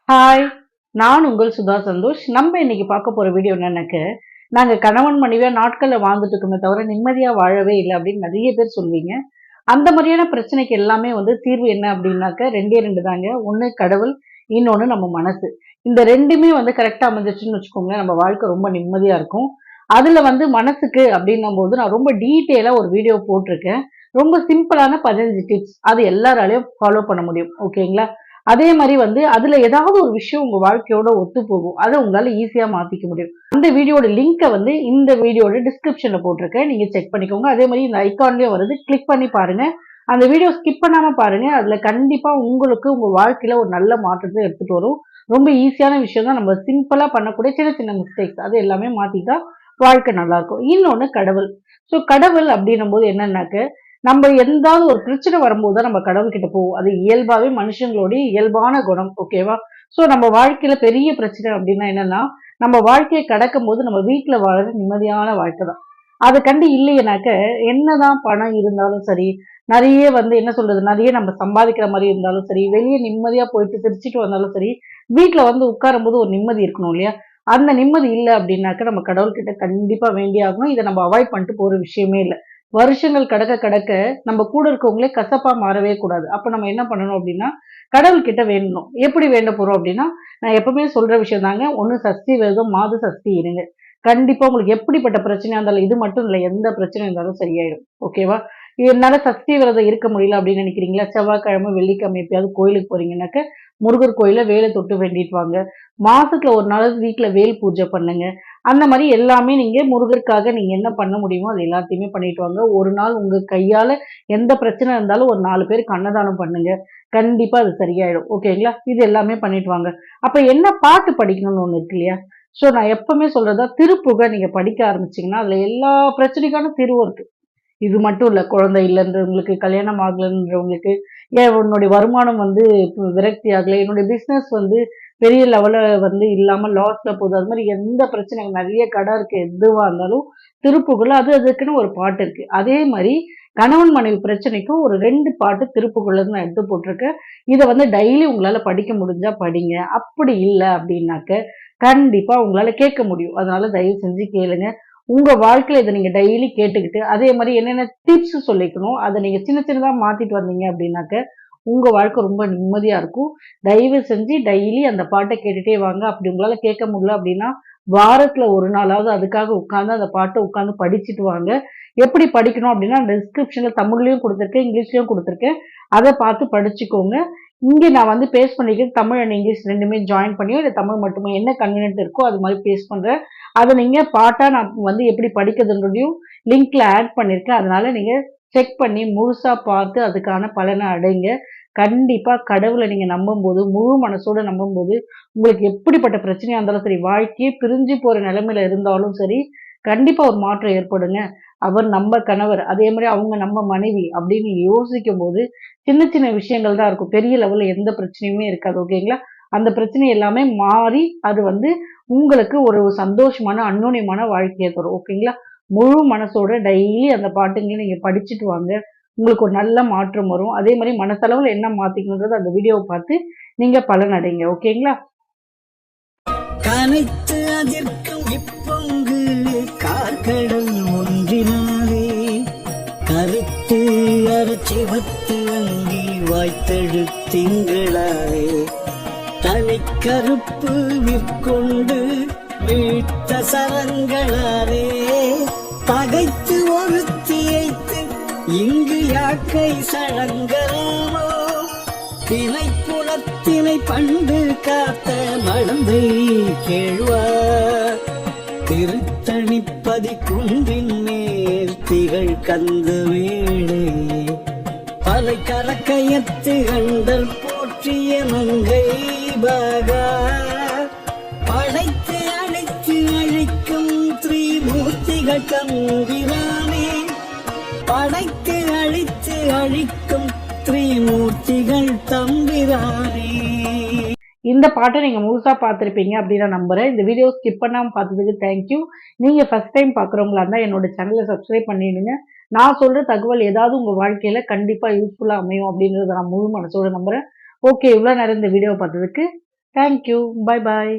Hi, நான் உங்கள் சுதா சந்தோஷ். நம்ம இன்னைக்கு பார்க்க போற வீடியோ என்னன்னாக்க, நாங்க கணவன் மனைவியா நாட்கள்ல வாழ்ந்துட்டு இருக்கோமே தவிர நிம்மதியா வாழவே இல்ல அப்படின்னு நெறைய பேர் சொல்வீங்க. அந்த மாதிரியான பிரச்சனைக்கு எல்லாமே தீர்வு என்ன அப்படின்னாக்க 2டே 2 தாங்க. ஒண்ணு கடவுள், இன்னொன்னு நம்ம மனசு. இந்த 2மே கரெக்ட்டா அமைஞ்சிருச்சுன்னு வச்சுக்கோங்களேன், நம்ம வாழ்க்கை ரொம்ப நிம்மதியா இருக்கும். அதுல மனசுக்கு அப்படின்னும்போது நான் ரொம்ப டீட்டெயிலா ஒரு வீடியோ போட்டிருக்கேன். ரொம்ப சிம்பிளான 15 டிப்ஸ். அது எல்லாராலயும் ஃபாலோ பண்ண முடியும். ஓகேங்களா? அதே மாரி அதுல ஏதாவது ஒரு விஷயம் உங்க வாழ்க்கையோட ஒத்துப்போகும். அத உங்களால ஈஸியா மாத்திக்க முடியும். அந்த வீடியோட லிங்க்க இந்த வீடியோட டிஸ்கிரிப்ஷன்ல போட்டிருக்கேன். நீங்க செக் பண்ணிக்கோங்க. அதே மாரி இந்த ஐகான்லயும் வருது. கிளிக் பண்ணி பாருங்க. அந்த வீடியோ ஸ்கிப் பண்ணாம பாருங்க. அதுல கண்டிப்பா உங்களுக்கு உங்க வாழ்க்கையில ஒரு நல்ல மாற்றத்த எடுத்துட்டு வரும். ரொம்ப ஈஸியான விஷயம் தான். நம்ம சிம்பிளா பண்ணக்கூடிய சின்ன சின்ன மிஸ்டேக்ஸ். அது எல்லாமே மாத்திட்டா வாழ்க்கை நல்லா இருக்கும். இன்னொன்னு கடவுள். கடவுள் அப்படின்னும்போது என்னன்னாக்க, நம்ம எந்தாவது ஒரு பிரச்சனை வரும்போது தான் நம்ம கடவுள்கிட்ட போவோம். அது இயல்பாவே மனுஷங்களுடைய இயல்பான குணம். ஓகேவா? நம்ம வாழ்க்கையில பெரிய பிரச்சனை அப்படின்னா என்னன்னா, நம்ம வாழ்க்கைய கடக்கும்போது நம்ம வீட்ல வாழற நிம்மதியான வாழ்க்கை தான். அத கண்டு இல்லையேனாக்க, என்னதான் பணம் இருந்தாலும் சரி, நெறைய என்ன சொல்றது? நெறைய நம்ம சம்பாதிக்கிற மாரி இருந்தாலும் சரி, வெளிய நிம்மதியா போயிட்டு சிரிச்சுட்டு வந்தாலும் சரி, வீட்ல உட்காரும்போது ஒரு நிம்மதி இருக்கணும் இல்லையா? அந்த நிம்மதி இல்ல அப்படின்னாக்க, நம்ம கடவுள்கிட்ட கண்டிப்பா வேண்டியே ஆகணும். இத நம்ம அவாய்ட் பண்ணிட்டு போற விஷயமே இல்ல. வருஷங்கள் கடக்க கடக்க நம்ம கூட இருக்கவங்களே கசப்பா மாறவே கூடாது. அப்ப நம்ம என்ன பண்ணணும் அப்படின்னா, கடவுள் கிட்ட வேண்டணும். எப்படி வேண்ட போறோம் அப்படின்னா, நான் எப்பவுமே சொல்ற விஷயம் தாங்க. ஒண்ணு சஷ்டி விரதம், மாத சஷ்டி இருங்க. கண்டிப்பா உங்களுக்கு எப்படிப்பட்ட பிரச்சனையா இருந்தாலும், இது மட்டும் இல்ல, எந்த பிரச்சனை இருந்தாலும் சரியாயிடும். ஓகேவா? என்னால சஷ்டி விரதம் இருக்க முடியல அப்படின்னு நினைக்கிறீங்களா? செவ்வாய்க்கிழமை, வெள்ளிக்கிழமை எப்பயாவது கோயிலுக்கு போறீங்கன்னாக்க, முருகர் கோயில்ல வேலை தொட்டு வேண்டிட்டு வாங்க. மாசத்துல ஒரு நாள் வீட்ல வேல் பூஜை பண்ணுங்க. அந்த மாரி எல்லாமே நீங்க முருகருக்காக நீங்க என்ன பண்ண முடியுமோ, அது எல்லாத்தையுமே பண்ணிட்டு வாங்க. ஒரு நாள் உங்க கையால எந்த பிரச்சனை இருந்தாலும் ஒரு 4 பேருக்கு அன்னதானம் பண்ணுங்க. கண்டிப்பா அது சரியாயிடும். ஓகேங்களா? இது எல்லாமே பண்ணிட்டு வாங்க. அப்ப என்ன பாட்டு படிக்கணும்னு ஒண்ணு இருக்கு இல்லையா? நான் எப்பவுமே சொல்றதா திருப்புகழ் நீங்க படிக்க ஆரம்பிச்சீங்கன்னா, அதுல எல்லா பிரச்சனைக்கான தீர்வும் இருக்கு. இது மட்டும் இல்ல. குழந்தை இல்லன்றவங்களுக்கு, கல்யாணம் ஆகலன்றவங்களுக்கு, ஏன் உன்னுடைய வருமானம் விரக்தி ஆகல, என்னுடைய பிசினஸ் பெரிய லெவல்ல இல்லாம லாஸ்ல போகுது. அது மாரி எந்த பிரச்சனை நெறைய கடன் இருக்கு. எதுவா இருந்தாலும் திருப்புகழ் அதுக்குன்னு ஒரு பாட்டு இருக்கு. அதே மாரி கணவன் மனைவி பிரச்சனைக்கும் ஒரு 2 பாட்டு திருப்புகழ்ல நான் எடுத்து போட்டிருக்கேன். இத டெய்லி உங்களால படிக்க முடிஞ்சா படிங்க. அப்படி இல்ல அப்படின்னாக்க, கண்டிப்பா உங்களால கேட்க முடியும். அதனால தயவு செஞ்சு கேளுங்க. உங்க வாழ்க்கையில இத நீங்க டெய்லி கேட்டுக்கிட்டு, அதே மாரி என்னென்ன டிப்ஸ் சொல்லிக்கணும், அத நீங்க சின்ன சின்னதா மாத்திட்டு வந்தீங்க அப்படின்னாக்க, உங்க வாழ்க்கை ரொம்ப நிம்மதியா இருக்கும். தயவு செஞ்சு டெய்லி அந்த பாட்ட கேட்டுட்டே வாங்க. அப்படி உங்களால கேட்க முடியல அப்படின்னா, வாரத்துல 1 நாளாவது அதுக்காக உட்கார்ந்து அந்த பாட்ட உட்கார்ந்து படிச்சுட்டு வாங்க. எப்படி படிக்கணும் அப்படின்னா, டிஸ்கிரிப்ஷன்ல தமிழ்லயும் குடுத்திருக்கேன், இங்கிலீஷ்லயும் குடுத்திருக்கேன். அத பார்த்து படிச்சுக்கோங்க. இங்க நான் பேஸ்ட் பண்ணிக்கிறது தமிழ் அண்ட் இங்கிலீஷ் 2மே ஜாயின் பண்ணியோ, இல்ல தமிழ் மட்டுமே என்ன கன்வீனியன்ட் இருக்கோ அது மாரி பேஸ்ட் பண்றேன். அத நீங்க பாட்டா நான் எப்படி படிக்கிறதுன்றதையும் லிங்க்ல ஆட் பண்ணியிருக்கேன். அதனால நீங்க செக் பண்ணி முழுசா பார்த்து அதுக்கான பலன அடைங்க. கண்டிப்பா கடவுள நீங்க நம்பும்போது, முழு மனசோட நம்பும்போது, உங்களுக்கு எப்படிப்பட்ட பிரச்சனையா இருந்தாலும் சரி, வாழ்க்கையே பிரிஞ்சு போற நிலைமையில இருந்தாலும் சரி, கண்டிப்பா ஒரு மாற்றம் ஏற்படுங்க. அவர் நம்ம கணவர், அதே மாரி அவங்க நம்ம மனைவி அப்படின்னு யோசிக்கும்போது, சின்ன சின்ன விஷயங்கள் தான் இருக்கும். பெரிய லெவல்ல எந்த பிரச்சனையுமே இருக்காது. ஓகேங்களா? அந்த பிரச்சனை எல்லாமே மாறி, அது உங்களுக்கு ஒரு சந்தோஷமான, அந்யோன்யமான வாழ்க்கைய தரும். ஓகேங்களா? முழு மனசோட டெய்லி அந்த பாட்டுங்கள நீங்க படிச்சுட்டு வாங்க. உங்களுக்கு ஒரு நல்ல மாற்றம் வரும். அதே மாரி மனசளவுல என்ன மாத்திக்கணும்ன்றத அந்த வீடியோவ பார்த்து நீங்க பலனடைங்க. ஓகேங்களா? கனைத்து அதிர்க்கும் இப்பொங்கு கார்கடல் ஒன்றினாலே கருத்து அரைச்சிவத்து அங்கி வாய்த்தெழுத்திங்களாலே தலை கருப்பு விற்கொண்டு வீழ்த்த சரங்களாலே பகைத்து ஒருத்தியைத்து இங்கு யாக்கை சழங்கலாமோ தினை புலத்தினை பண்டு காத்த மடந்தை கேழ்வார் திருத்தணிப்பதி குன்றின் மேல் திகழ் கந்த வேளே பலை கரக்கயத்து கண்டல் போற்றிய மங்கை பாகா படைத்து அழைத்து அழிக்கும் திரிமூர்த்திகள் தம்பிரானே படைத்து அழித்து அழிக்கும் திரிமூர்த்திகள் தம்பிரானே. இந்த பாட்ட நீங்க முழுசா பார்த்திருப்பீங்க அப்படின்னு நான் நம்புறேன். இந்த வீடியோ ஸ்கிப் பண்ணாம பார்த்ததுக்கு தேங்க்யூ. நீங்க ஃபர்ஸ்ட் டைம் பார்க்குறவங்களா இருந்தா என்னோட சேனலை சப்ஸ்கிரைப் பண்ணிடுங்க. நான் சொல்ற தகவல் ஏதாவது உங்க வாழ்க்கையில கண்டிப்பா யூஸ்ஃபுல்லா அமையும் அப்படின்றத நான் முழு மனசோட நம்புறேன். ஓகே, இவ்வளவு நேரம் இந்த வீடியோ பார்த்ததுக்கு தேங்க்யூ. Bye bye.